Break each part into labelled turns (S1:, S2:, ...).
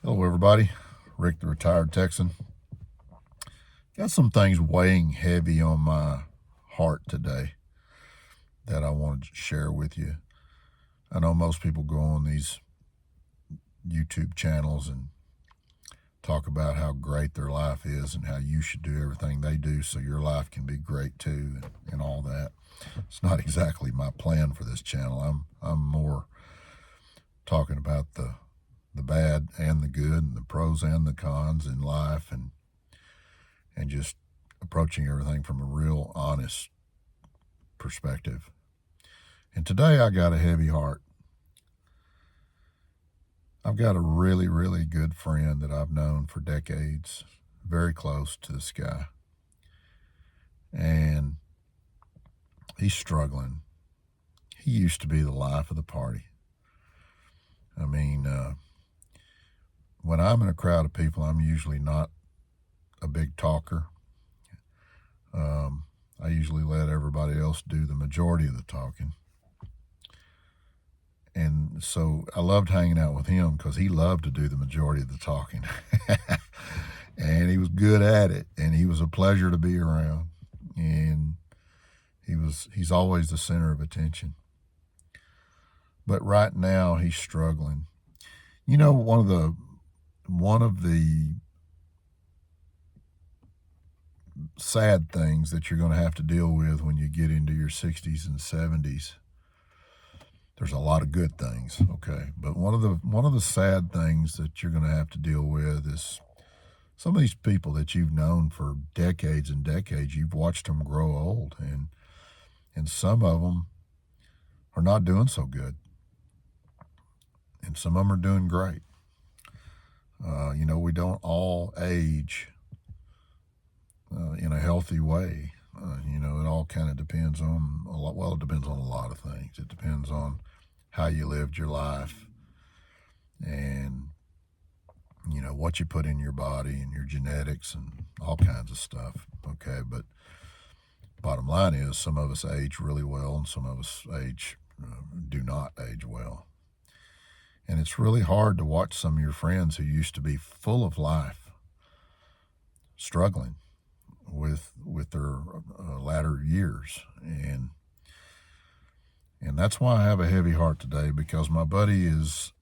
S1: Hello, everybody. Rick, the retired Texan. Got some things weighing heavy on my heart today that I wanted to share with you. I know most people go on these YouTube channels and talk about how great their life is and how you should do everything they do so your life can be great too, and all that. It's not exactly my plan for this channel. I'm more talking about the bad and the good and the pros and the cons in life, and just approaching everything from a real honest perspective. And today I got a heavy heart. I've got a really, really good friend that I've known for decades, very close to this guy. And he's struggling. He used to be the life of the party. I mean, when I'm in a crowd of people, I'm usually not a big talker. I usually let everybody else do the majority of the talking. And so I loved hanging out with him because he loved to do the majority of the talking. And he was good at it. And he was a pleasure to be around. And he's always the center of attention. But right now he's struggling. You know, one of the sad things that you're going to have to deal with when you get into your 60s and 70s, there's a lot of good things, okay, but one of the sad things that you're going to have to deal with is some of these people that you've known for decades and decades. You've watched them grow old, and some of them are not doing so good, and some of them are doing great. We don't all age in a healthy way. It all kind of depends on a lot. Well, it depends on a lot of things. It depends on how you lived your life, and what you put in your body and your genetics and all kinds of stuff. Okay, but bottom line is, some of us age really well, and some of us do not age well. And it's really hard to watch some of your friends who used to be full of life struggling with their latter years, and that's why I have a heavy heart today, because my buddy is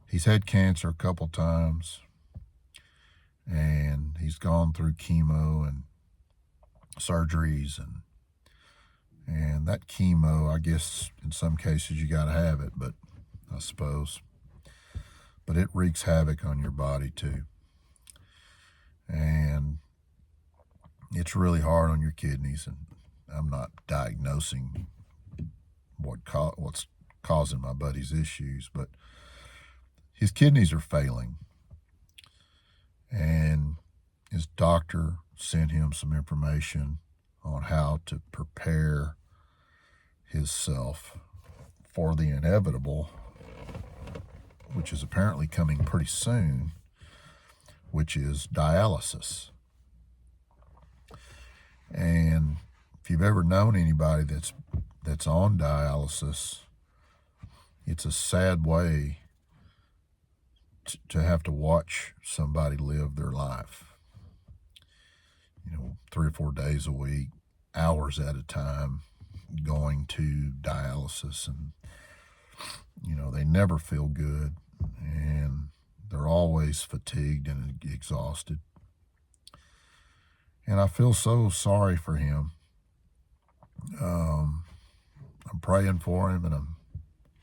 S1: he's had cancer a couple times, and he's gone through chemo and surgeries, and that chemo, I guess in some cases you got to have it, but I suppose, but it wreaks havoc on your body too. And it's really hard on your kidneys, and I'm not diagnosing what's causing my buddy's issues, but his kidneys are failing, and his doctor sent him some information on how to prepare himself for the inevitable, which is apparently coming pretty soon, which is dialysis. And if you've ever known anybody that's on dialysis, it's a sad way to have to watch somebody live their life. 3 or 4 days a week, hours at a time, going to dialysis, and they never feel good, and they're always fatigued and exhausted. And I feel so sorry for him. I'm praying for him, and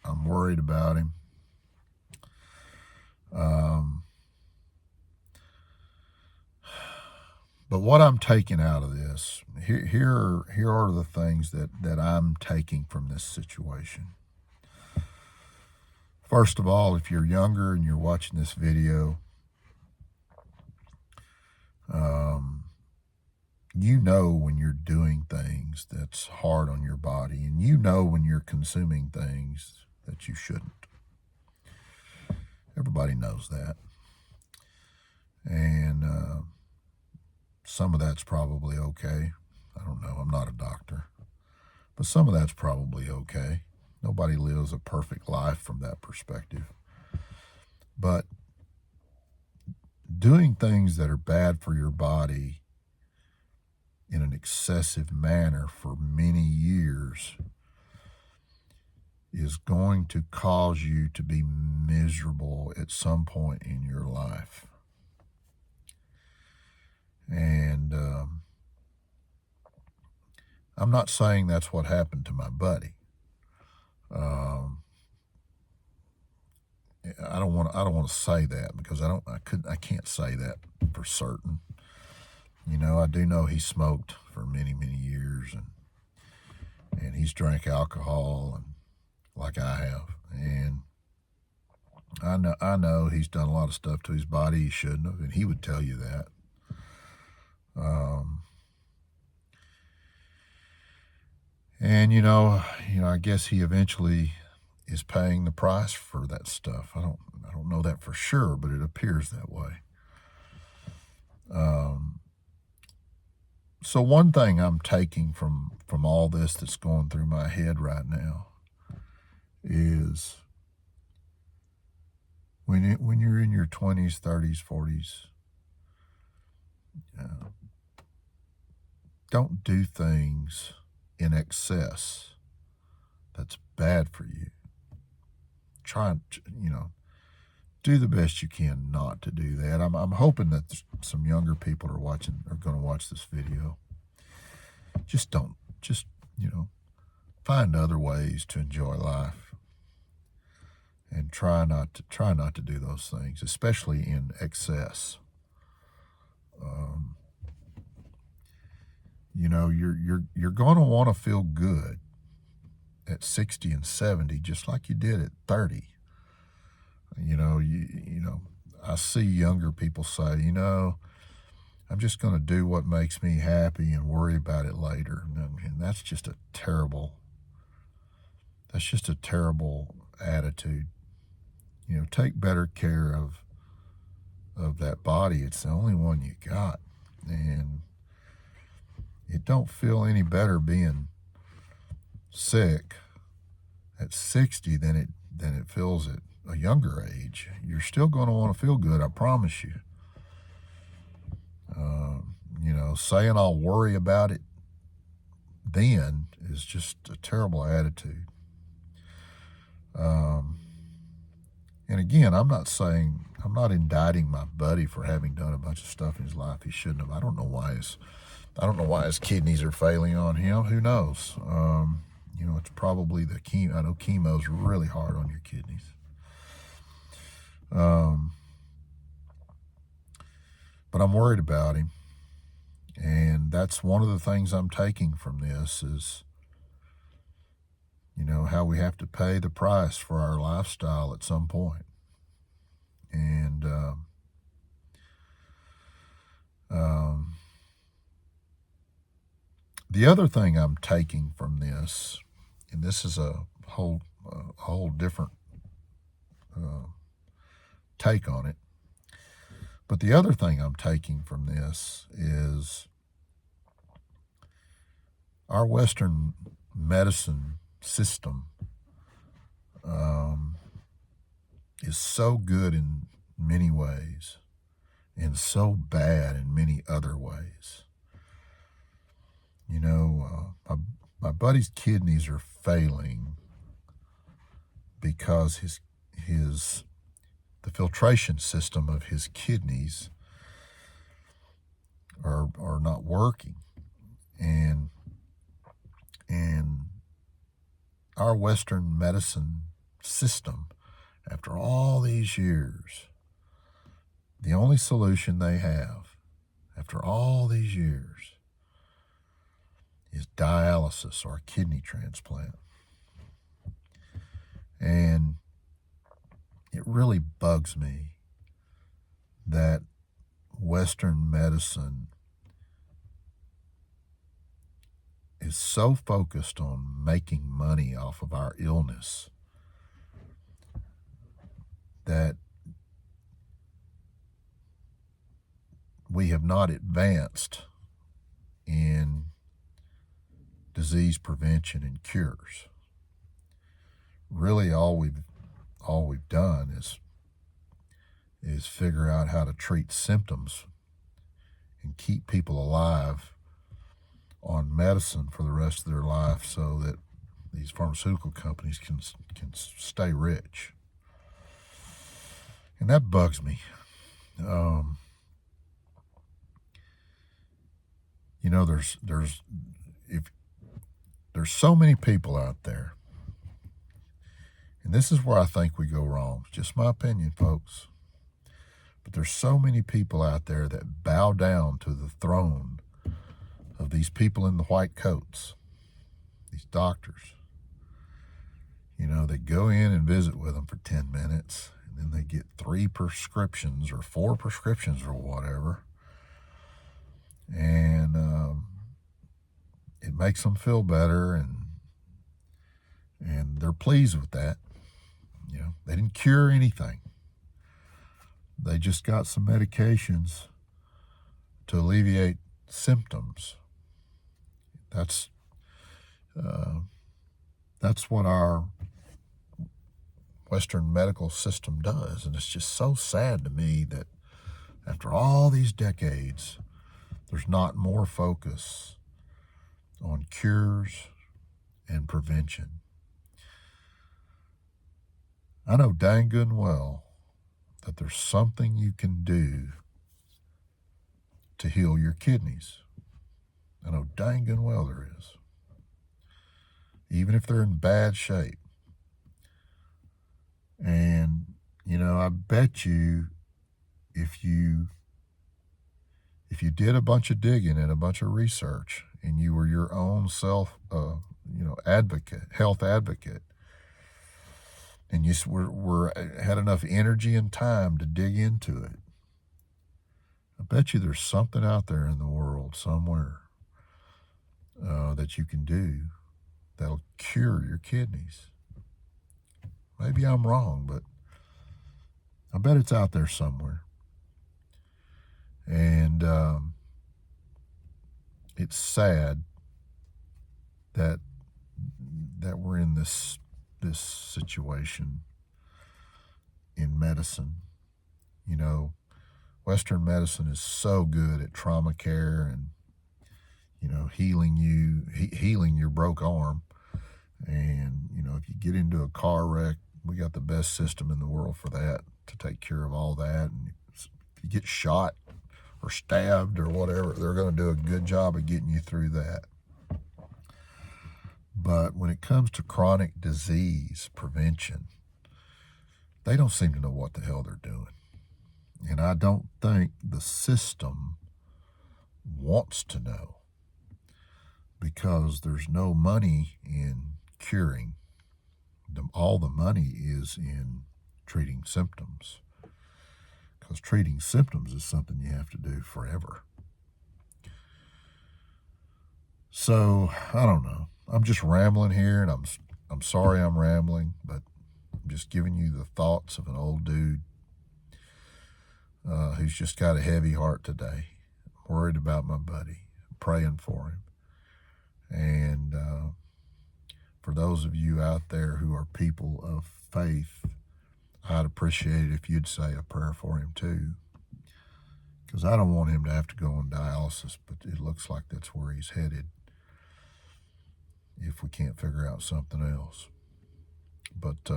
S1: I'm worried about him. But what I'm taking out of this, here are the things that I'm taking from this situation. First of all, if you're younger and you're watching this video, when you're doing things that's hard on your body, and when you're consuming things that you shouldn't. Everybody knows that. And some of that's probably okay. I don't know. I'm not a doctor. But some of that's probably okay. Nobody lives a perfect life from that perspective. But doing things that are bad for your body in an excessive manner for many years is going to cause you to be miserable at some point in your life. And I'm not saying that's what happened to my buddy. I don't want to say that because I can't say that for certain. You know, I do know he smoked for many, many years, and he's drank alcohol, and like I have, and I know he's done a lot of stuff to his body he shouldn't have, and he would tell you that. And I guess he eventually is paying the price for that stuff. I don't know that for sure, but it appears that way. So one thing I'm taking from all this that's going through my head right now is when you're in your 20s, 30s, 40s, don't do things in excess that's bad for you. Try, do the best you can not to do that. I'm hoping that some younger people are going to watch this video. Just find other ways to enjoy life, and try not to do those things, especially in excess. You're going to want to feel good at 60 and 70, just like you did at 30. I see younger people say, I'm just going to do what makes me happy and worry about it later. And that's just a terrible attitude. Take better care of that body. It's the only one you got. And it don't feel any better being sick at 60 than it feels at a younger age. You're still going to want to feel good, I promise you. Saying I'll worry about it then is just a terrible attitude. And again, I'm not indicting my buddy for having done a bunch of stuff in his life he shouldn't have. I don't know why his kidneys are failing on him. Who knows? It's probably the chemo. I know chemo's really hard on your kidneys. But I'm worried about him. And that's one of the things I'm taking from this is, how we have to pay the price for our lifestyle at some point. And the other thing I'm taking from this, and this is a whole different take on it, but the other thing I'm taking from this is our Western medicine system is so good in many ways and so bad in many other ways. My buddy's kidneys are failing because the filtration system of his kidneys are not working, and our Western medicine system, after all these years, the only solution they have after all these years is dialysis or kidney transplant. And it really bugs me that Western medicine is so focused on making money off of our illness that we have not advanced in disease prevention and cures. Really, all we've done is is figure out how to treat symptoms and keep people alive on medicine for the rest of their life so that these pharmaceutical companies can stay rich. And that bugs me. There's so many people out there, and this is where I think we go wrong. It's just my opinion, folks. But there's so many people out there that bow down to the throne of these people in the white coats, these doctors. They go in and visit with them for 10 minutes, and then they get 3 prescriptions or 4 prescriptions or whatever. And it makes them feel better, and they're pleased with that. They didn't cure anything. They just got some medications to alleviate symptoms. That's what our Western medical system does, and it's just so sad to me that after all these decades, there's not more focus on cures and prevention. I know dang good and well that there's something you can do to heal your kidneys. I know dang good and well there is. Even if they're in bad shape. And, I bet you if you did a bunch of digging and a bunch of research and you were your own self, health advocate, and you had enough energy and time to dig into it, I bet you there's something out there in the world somewhere that you can do that'll cure your kidneys. Maybe I'm wrong, but I bet it's out there somewhere. And it's sad that we're in this situation in medicine. Western medicine is so good at trauma care and healing your broke arm. And if you get into a car wreck, we got the best system in the world for that, to take care of all that. And if you get shot or stabbed or whatever, they're going to do a good job of getting you through that. But when it comes to chronic disease prevention, they don't seem to know what the hell they're doing. And I don't think the system wants to know, because there's no money in curing. All the money is in treating symptoms, because treating symptoms is something you have to do forever. So I don't know. I'm just rambling here, and I'm sorry I'm rambling, but I'm just giving you the thoughts of an old dude who's just got a heavy heart today. I'm worried about my buddy. I'm praying for him. And for those of you out there who are people of faith, I'd appreciate it if you'd say a prayer for him too, because I don't want him to have to go on dialysis, but it looks like that's where he's headed if we can't figure out something else. But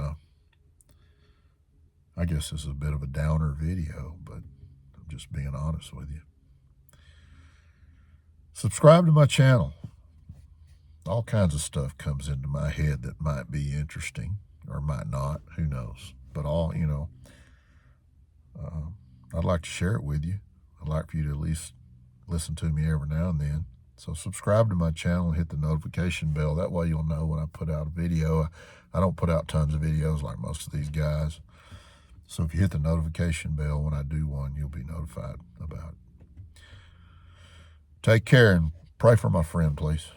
S1: I guess this is a bit of a downer video, but I'm just being honest with you. Subscribe to my channel. All kinds of stuff comes into my head that might be interesting or might not. Who knows? But I'd like to share it with you. I'd like for you to at least listen to me every now and then. So subscribe to my channel and hit the notification bell. That way you'll know when I put out a video. I don't put out tons of videos like most of these guys. So if you hit the notification bell when I do one, you'll be notified about it. Take care and pray for my friend, please.